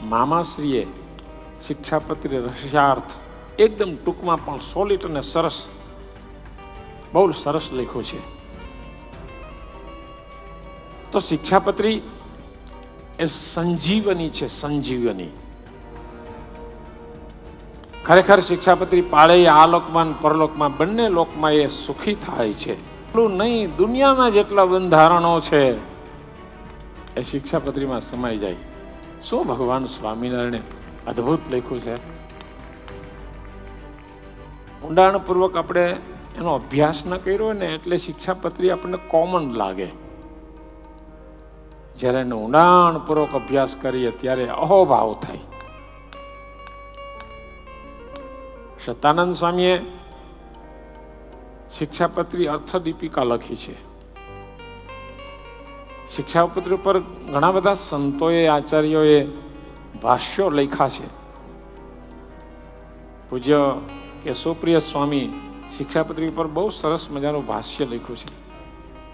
મામાશ્રીએ શિક્ષાપત્રી રહસ્યાર્થ એકદમ ટૂંકમાં પણ સોલિડ અને સરસ, બહુ સરસ લખ્યું છે. તો શિક્ષાપત્રી એ સંજીવની છે, સંજીવની. ખરેખર શિક્ષાપત્રી પાળે આ લોકમાં પરલોકમાં બંને લોકમાં એ સુખી થાય છે. એટલું નહીં, દુનિયાના જેટલા બંધારણો છે એ શિક્ષાપત્રીમાં સમાઈ જાય. શું ભગવાન સ્વામિનારાયણે અદ્ભુત લખ્યું છે. ઊંડાણપૂર્વક આપણે એનો અભ્યાસ ન કર્યો હોય ને એટલે શિક્ષાપત્રી આપણને કોમન લાગે. જ્યારે એનો ઊંડાણપૂર્વક અભ્યાસ કરીએ ત્યારે અહોભાવ થાય. સતાનંદ સ્વામીએ શિક્ષાપત્રી અર્થદીપિકા લખી છે. શિક્ષાપત્રી ઉપર ઘણા બધા સંતોએ, આચાર્યોએ ભાષ્યો લખ્યા છે. પૂજ્ય કેશવપ્રિય સ્વામી શિક્ષાપત્રી ઉપર બહુ સરસ મજાનું ભાષ્ય લખ્યું છે.